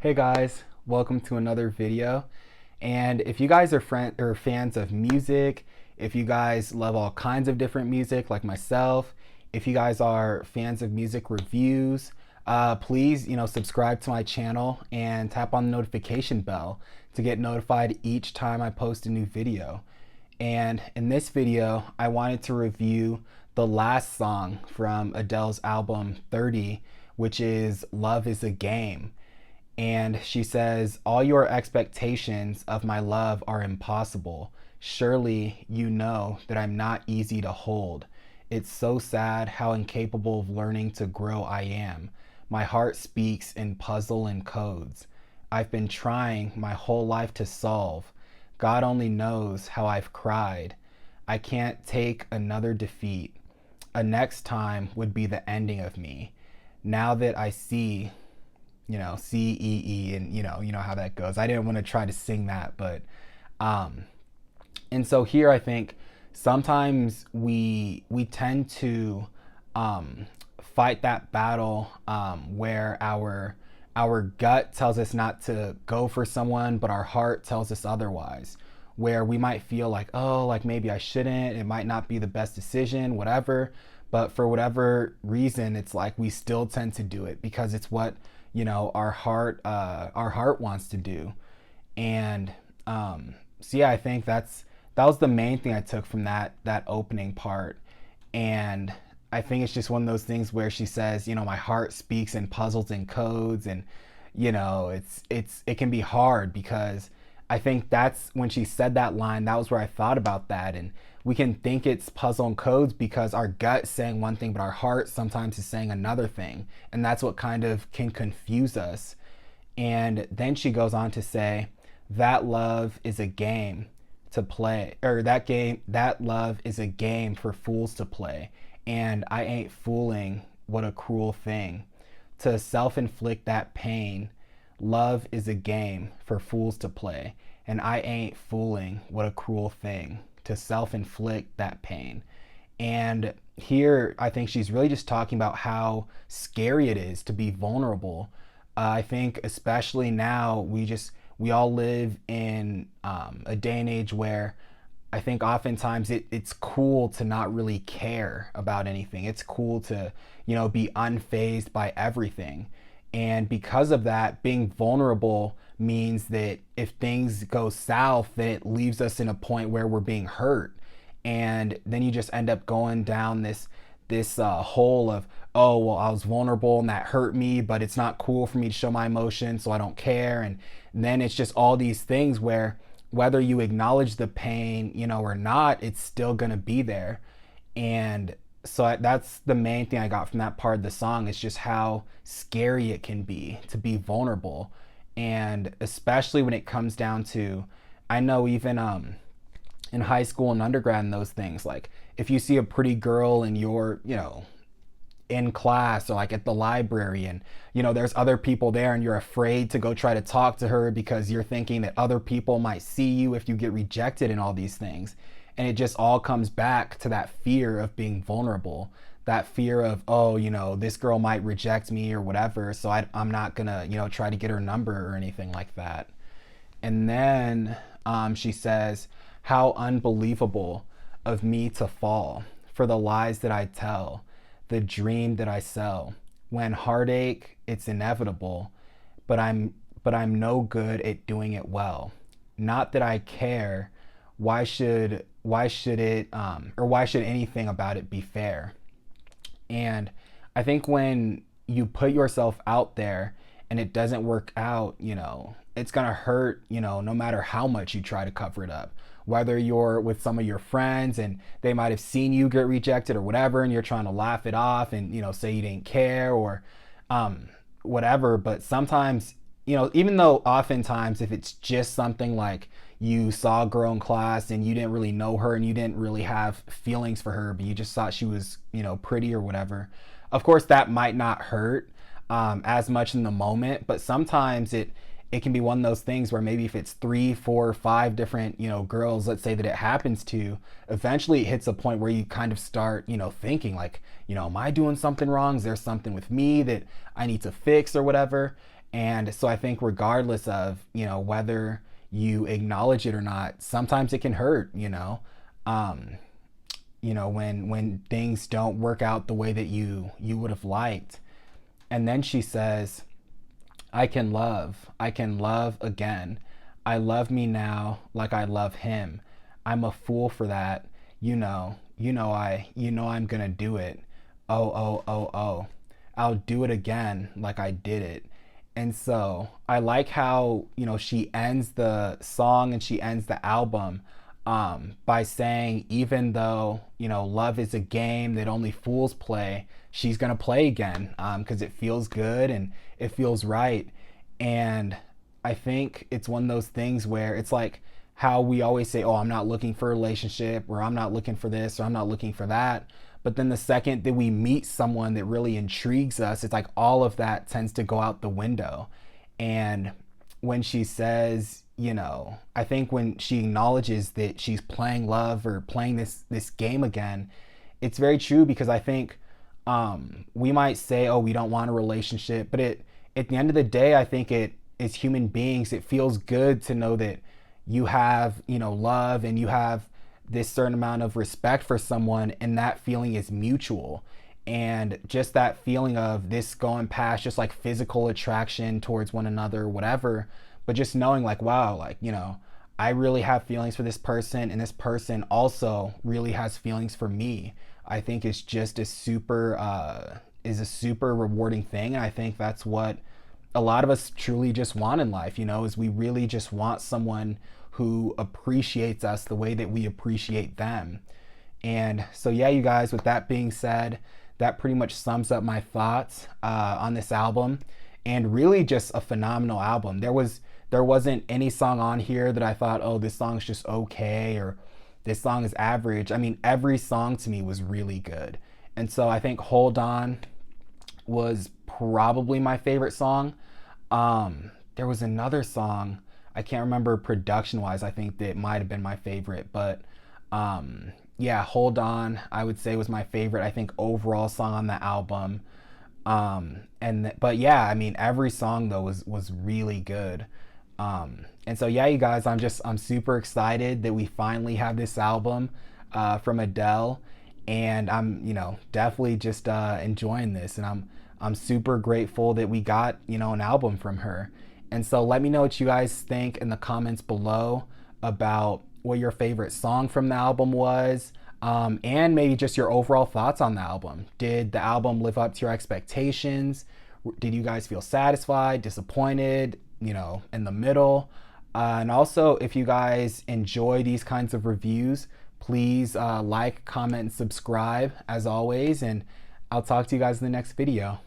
Hey guys, welcome to another video. And if you guys are fans of music, if you guys love all kinds of different music like myself, if you guys are fans of music reviews, please, subscribe to my channel and tap on the notification bell to get notified each time I post a new video. And in this video, I wanted to review the last song from Adele's album 30, which is Love is a Game. And she says, "All your expectations of my love are impossible. Surely you know that I'm not easy to hold. It's so sad how incapable of learning to grow I am. My heart speaks in puzzle and codes. I've been trying my whole life to solve. God only knows how I've cried. I can't take another defeat. A next time would be the ending of me. Now that I see, CEE, and you know how that goes. I didn't want to try to sing that, but and so here I think sometimes we tend to fight that battle where our gut tells us not to go for someone, but our heart tells us otherwise. Where we might feel like, oh, like maybe I shouldn't, it might not be the best decision, whatever. But for whatever reason, it's like we still tend to do it because it's what our heart wants to do. And so yeah, I think that was the main thing I took from that opening part. And I think it's just one of those things where she says, my heart speaks in puzzles and codes, and it can be hard because I think that's when she said that line, that was where I thought about that. And we can think it's puzzle and codes because our gut's saying one thing, but our heart sometimes is saying another thing. And that's what kind of can confuse us. And then she goes on to say, that love is a game to play, or that love is a game for fools to play. And I ain't fooling, what a cruel thing. To self-inflict that pain. Love is a game for fools to play, and I ain't fooling, what a cruel thing, to self-inflict that pain. And here I think she's really just talking about how scary it is to be vulnerable. I think especially now we all live in a day and age where I think oftentimes it's cool to not really care about anything. It's cool to, be unfazed by everything. And because of that, being vulnerable means that if things go south, then it leaves us in a point where we're being hurt. And then you just end up going down this hole of, oh, well, I was vulnerable and that hurt me, but it's not cool for me to show my emotions, so I don't care. And then it's just all these things where whether you acknowledge the pain, or not, it's still going to be there. And so that's the main thing I got from that part of the song, is just how scary it can be to be vulnerable. And especially when it comes down to, I know even in high school and undergrad and those things, like if you see a pretty girl and you're, in class or like at the library, and there's other people there and you're afraid to go try to talk to her because you're thinking that other people might see you if you get rejected and all these things. And it just all comes back to that fear of being vulnerable, that fear of, oh, this girl might reject me or whatever, so I'm not gonna try to get her number or anything like that. And then she says, how unbelievable of me to fall for the lies that I tell, the dream that I sell. When heartache, it's inevitable, but I'm no good at doing it well. Not that I care. Why should it or why should anything about it be fair? And I think when you put yourself out there and it doesn't work out, it's gonna hurt, no matter how much you try to cover it up. Whether you're with some of your friends and they might have seen you get rejected or whatever, and you're trying to laugh it off and say you didn't care or whatever. But sometimes, even though oftentimes if it's just something like you saw a girl in class and you didn't really know her and you didn't really have feelings for her, but you just thought she was, pretty or whatever, of course that might not hurt as much in the moment. But sometimes it can be one of those things where maybe if it's 3, 4, 5 different, girls, let's say that it happens to, eventually it hits a point where you kind of start, thinking like, am I doing something wrong? Is there something with me that I need to fix or whatever? And so I think regardless of, whether you acknowledge it or not, sometimes it can hurt, um, when things don't work out the way that you would have liked. And then she says, I can love again. I love me now like I love him. I'm a fool for that. I'm gonna do it. Oh, oh, oh, oh. I'll do it again like I did it. And so I like how, she ends the song and she ends the album by saying, even though, love is a game that only fools play, she's going to play again because it feels good and it feels right. And I think it's one of those things where it's like how we always say, oh, I'm not looking for a relationship, or I'm not looking for this, or I'm not looking for that. But then the second that we meet someone that really intrigues us, it's like all of that tends to go out the window. And when she says, I think when she acknowledges that she's playing love or playing this game again, it's very true, because I think we might say, oh, we don't want a relationship, but at the end of the day, I think as human beings, it feels good to know that you have, love, and you have this certain amount of respect for someone, and that feeling is mutual. And just that feeling of this going past just like physical attraction towards one another, whatever, but just knowing like, wow, like, I really have feelings for this person, and this person also really has feelings for me. I think it's just a super rewarding thing. And I think that's what a lot of us truly just want in life, is we really just want someone who appreciates us the way that we appreciate them. And so, yeah, you guys, with that being said, that pretty much sums up my thoughts on this album, and really just a phenomenal album. There wasn't any song on here that I thought, oh, this song's just okay, or this song is average. I mean, every song to me was really good. And so I think Hold On was probably my favorite song. There was another song, I can't remember production wise, I think that might have been my favorite, but yeah, Hold On, I would say was my favorite, I think, overall song on the album. But yeah, I mean, every song though was really good. And so yeah, you guys, I'm super excited that we finally have this album from Adele, and I'm, definitely just enjoying this, and I'm super grateful that we got, an album from her. And so let me know what you guys think in the comments below about what your favorite song from the album was, and maybe just your overall thoughts on the album. Did the album live up to your expectations? Did you guys feel satisfied, disappointed, in the middle? And also, if you guys enjoy these kinds of reviews, please like, comment, and subscribe as always. And I'll talk to you guys in the next video.